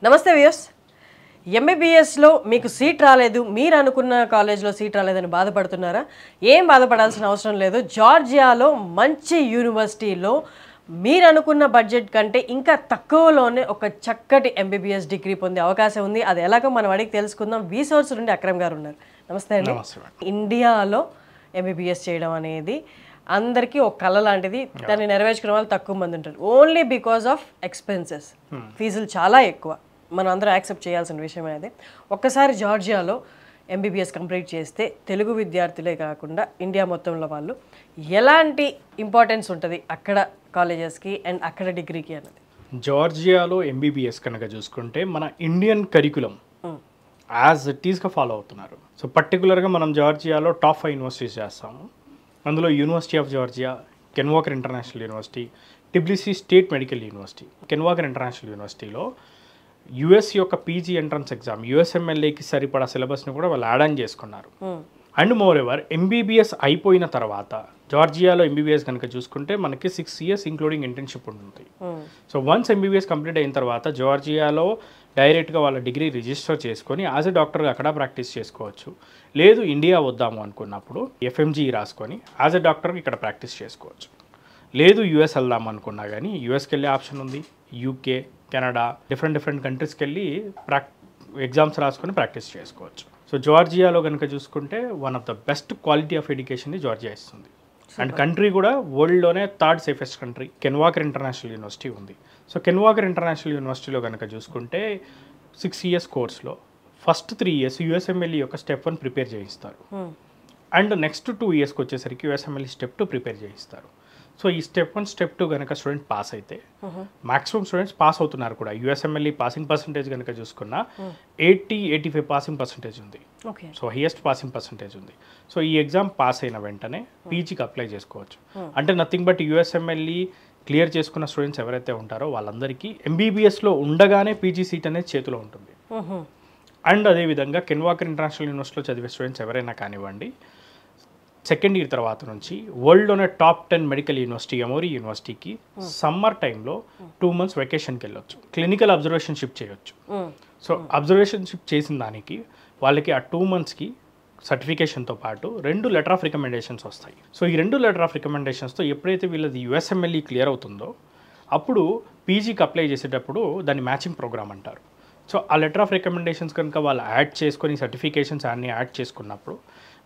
నమస్తే వ్యూయర్స్. ఎంబీబీఎస్లో మీకు సీట్ రాలేదు, మీరు అనుకున్న కాలేజ్లో సీట్ రాలేదని బాధపడుతున్నారా? ఏం బాధపడాల్సిన అవసరం లేదు. జార్జియాలో మంచి యూనివర్సిటీలో మీరు అనుకున్న బడ్జెట్ కంటే ఇంకా తక్కువలోనే ఒక చక్కటి ఎంబీబీఎస్ డిగ్రీ పొందే అవకాశం ఉంది. అది ఎలాగో మనం అడిగి తెలుసుకుందాం. వీసోర్స్ నుండి అక్రమ్ గారు ఉన్నారు. నమస్తే అండి. ఇండియాలో ఎంబీబీఎస్ చేయడం అనేది అందరికీ ఒక కళ లాంటిది. దాన్ని నెరవేర్చుకునే వాళ్ళు తక్కువ మంది ఉంటారు. ఓన్లీ బికాస్ ఆఫ్ ఎక్స్పెన్సెస్, ఫీజులు చాలా ఎక్కువ. మనం అందరూ యాక్సెప్ట్ చేయాల్సిన విషయం అనేది. ఒక్కసారి జార్జియాలో ఎంబీబీఎస్ కంప్లీట్ చేస్తే తెలుగు విద్యార్థులే కాకుండా ఇండియా మొత్తంలో వాళ్ళు ఎలాంటి ఇంపార్టెన్స్ ఉంటుంది అక్కడ కాలేజెస్కి అండ్ అక్కడ డిగ్రీకి అన్నది. జార్జియాలో ఎంబీబీఎస్ కనుక చూసుకుంటే మన ఇండియన్ కరికులం యాజ్ ఇట్ ఈస్గా ఫాలో అవుతున్నారు. సో పర్టికులర్గా మనం జార్జియాలో టాప్ 5 యూనివర్సిటీస్ చేస్తాము. అందులో university of Georgia, Ken Walker international university, Tbilisi state medical university. Ken Walker international యూనివర్సిటీలో యుఎస్ యొక్క పీజీ ఎంట్రన్స్ ఎగ్జామ్ యుఎస్ఎంఎల్ఏకి సరిపడా సిలబస్ని కూడా వాళ్ళు యాడ్ ఆన్ చేసుకున్నారు. అండ్ మోర్ ఎవర్ ఎంబీబీఎస్ అయిపోయిన తర్వాత జార్జియాలో ఎంబీబీఎస్ కనుక చూసుకుంటే మనకి 6 years ఇంక్లూడింగ్ ఇంటర్న్షిప్ ఉంటుంది. సో వన్స్ ఎంబీబీఎస్ కంప్లీట్ అయిన తర్వాత జార్జియాలో డైరెక్ట్గా వాళ్ళ డిగ్రీ రిజిస్టర్ చేసుకొని యాజ్ ఎ డాక్టర్గా అక్కడ ప్రాక్టీస్ చేసుకోవచ్చు. లేదు ఇండియా వద్దాము అనుకున్నప్పుడు ఎఫ్ఎంజీ రాసుకొని యాజ్ ఎ డాక్టర్గా ఇక్కడ ప్రాక్టీస్ చేసుకోవచ్చు. లేదు యూఎస్ వెళ్దాం అనుకున్నా కానీ యూఎస్కి వెళ్ళే ఆప్షన్ ఉంది. యూకే, కెనడా, డిఫరెంట్ కంట్రీస్కి వెళ్ళి ఎగ్జామ్స్ రాసుకొని ప్రాక్టీస్ చేసుకోవచ్చు. సో జార్జియాలో కనుక చూసుకుంటే one of the best quality of ఎడ్యుకేషన్ని జార్జియా ఇస్తుంది. అండ్ కంట్రీ కూడా వరల్డ్లోనే 3rd safest country. Ken Walker international university ఉంది. సో కెన్ వాకర్ ఇంటర్నేషనల్ యూనివర్సిటీలో కనుక చూసుకుంటే 6 years కోర్స్లో ఫస్ట్ 3 years యూఎస్ఎంఎల్ఈ యొక్క స్టెప్ 1 ప్రిపేర్ చేయిస్తారు. అండ్ నెక్స్ట్ 2 yearsకి వచ్చేసరికి యూఎస్ఎంఎల్ఈ స్టెప్ 2 ప్రిపేర్ చేయిస్తారు. సో ఈ స్టెప్ 1 స్టెప్ 2 కనుక స్టూడెంట్ పాస్ అయితే మాక్సిమం స్టూడెంట్స్ పాస్ అవుతున్నారు కూడా. యూఎస్ఎంఎల్ఈ పాసింగ్ పర్సంటేజ్ కనుక చూసుకున్నా 80-85 పాసింగ్ పర్సంటేజ్ ఉంది. సో హైయెస్ట్ పాసింగ్ పర్సంటేజ్ ఉంది. సో ఈ ఎగ్జామ్ పాస్ అయిన వెంటనే పీజీకి అప్లై చేసుకోవచ్చు. అంటే నథింగ్ బట్ యూఎస్ఎంఎల్ఈ క్లియర్ చేసుకున్న స్టూడెంట్స్ ఎవరైతే ఉంటారో వాళ్ళందరికీ ఎంబీబీఎస్లో ఉండగానే పీజీ సీట్ అనేది చేతిలో ఉంటుంది. అండ్ అదేవిధంగా కెన్ వాకర్ ఇంటర్నేషనల్ యూనివర్సిటీలో చదివే స్టూడెంట్స్ ఎవరైనా కానివ్వండి, సెకండ్ ఇయర్ తర్వాత నుంచి వరల్డ్లోనే టాప్ 10 మెడికల్ యూనివర్సిటీ ఎమోరీ యూనివర్సిటీకి సమ్మర్ టైంలో 2 months వెకేషన్కి వెళ్ళొచ్చు. క్లినికల్ అబ్జర్వేషన్షిప్ చేయొచ్చు. సో అబ్జర్వేషన్షిప్ చేసిన దానికి వాళ్ళకి ఆ 2 monthsకి సర్టిఫికేషన్తో పాటు 2 లెటర్ ఆఫ్ రికమెండేషన్స్ వస్తాయి. సో ఈ 2 లెటర్ ఆఫ్ రికమెండేషన్స్తో ఎప్పుడైతే వీళ్ళది యూఎస్ఎంఎల్ఈ క్లియర్ అవుతుందో అప్పుడు పీజీకి అప్లై చేసేటప్పుడు దాన్ని మ్యాచింగ్ ప్రోగ్రామ్ అంటారు. సో ఆ లెటర్ ఆఫ్ రికమెండేషన్స్ కనుక వాళ్ళు యాడ్ చేసుకొని సర్టిఫికేషన్స్ అన్నీ యాడ్ చేసుకున్నప్పుడు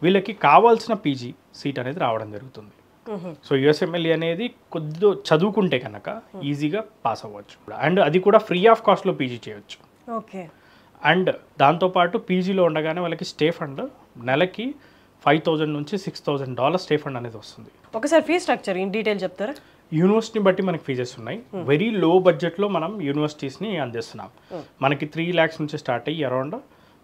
వీళ్ళకి కావాల్సిన పీజీ సీట్ అనేది రావడం జరుగుతుంది. సో యూఎస్ఎంఎల్ఈ అనేది కొద్దిగా చదువుకుంటే కనుక ఈజీగా పాస్ అవ్వచ్చు. అండ్ అది కూడా ఫ్రీ ఆఫ్ కాస్ట్లో పీజీ చేయొచ్చు. ఓకే. అండ్ దాంతోపాటు పీజీలో ఉండగానే వాళ్ళకి స్టే ఫండ్ నెలకి $5,000 నుంచి $6,000 స్టే ఫండ్ అనేది వస్తుంది. ఒకసారి ఫీ స్ట్రక్చర్ ఇన్ డీటెయిల్ చెప్తారా? యూనివర్సిటీని బట్టి మనకి ఫీజెస్ ఉన్నాయి. వెరీ లో బడ్జెట్లో మనం యూనివర్సిటీస్ని అందిస్తున్నాం. మనకి 3 lakhs నుంచి స్టార్ట్ అయ్యి అరౌండ్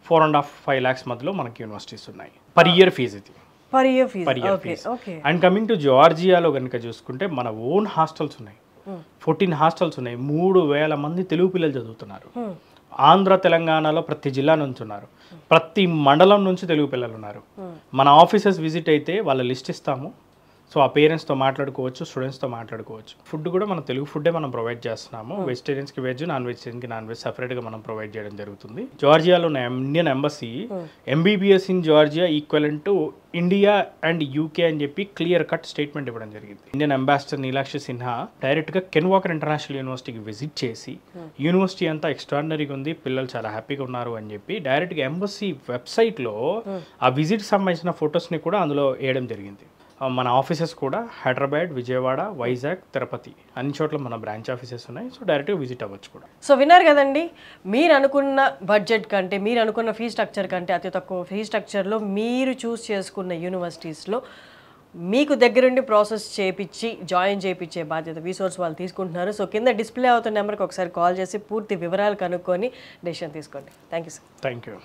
4.5 lakhs మధ్యలో మనకి యూనివర్సిటీస్ ఉన్నాయి. పర్ ఇయర్ ఫీజు ఇది. Per year fee. And coming to జార్జియాలో కనుక చూసుకుంటే మన ఓన్ హాస్టల్స్ ఉన్నాయి. 14 హాస్టల్స్ ఉన్నాయి. 3,000 మంది తెలుగు పిల్లలు చదువుతున్నారు. ఆంధ్ర తెలంగాణలో ప్రతి జిల్లా నుంచి ఉన్నారు. ప్రతి మండలం నుంచి తెలుగు పిల్లలు ఉన్నారు. మన ఆఫీసెస్ విజిట్ అయితే వాళ్ళ లిస్ట్ ఇస్తాము. సో ఆ పేరెంట్స్తో మాట్లాడుకోవచ్చు, స్టూడెంట్స్తో మాట్లాడుకోవచ్చు. ఫుడ్ కూడా మనం తెలుగు ఫుడ్డే మనం ప్రొవైడ్ చేస్తున్నాము. వెజిటేరియన్స్కి వెజ్, నాన్ వెజిటేరియన్కి నాన్ వెజ్ సపరేట్గా మనం ప్రొవైడ్ చేయడం జరుగుతుంది. జార్జియాలో ఉన్న Indian embassy MBBS in Georgia equivalent to India and UK అని చెప్పి క్లియర్ కట్ స్టేట్మెంట్ ఇవ్వడం జరిగింది. ఇండియన్ అంబాసిడర్ నీలాక్షి సిన్హా డైరెక్ట్గా కెన్ వాకర్ ఇంటర్నేషనల్ యూనివర్సిటీకి విజిట్ చేసి యూనివర్సిటీ అంతా ఎక్స్ట్రాడినరీగా ఉంది, పిల్లలు చాలా హ్యాపీగా ఉన్నారు అని చెప్పి డైరెక్ట్గా ఎంబసీ వెబ్సైట్లో ఆ విజిట్ సంబంధించిన ఫొటోస్ని కూడా అందులో వేయడం జరిగింది. మన ఆఫీసెస్ కూడా హైదరాబాద్, విజయవాడ, వైజాగ్, తిరుపతి అన్ని చోట్ల మన బ్రాంచ్ ఆఫీసెస్ ఉన్నాయి. సో డైరెక్ట్గా విజిట్ అవ్వచ్చు కూడా. సో విన్నారు కదండి, మీరు అనుకున్న బడ్జెట్ కంటే, మీరు అనుకున్న ఫీ స్ట్రక్చర్ కంటే అతి తక్కువ ఫీ స్ట్రక్చర్లో మీరు చూస్ చేసుకున్న యూనివర్సిటీస్లో మీకు దగ్గరుండి ప్రాసెస్ చేయించి జాయిన్ చేయించే బాధ్యత వీసోర్స్ వాళ్ళు తీసుకుంటున్నారు. సో కింద డిస్ప్లే అవుతున్న నెంబర్కి ఒకసారి కాల్ చేసి పూర్తి వివరాలు కనుక్కొని డెసిషన్ తీసుకోండి. Thank you sir. Thank you.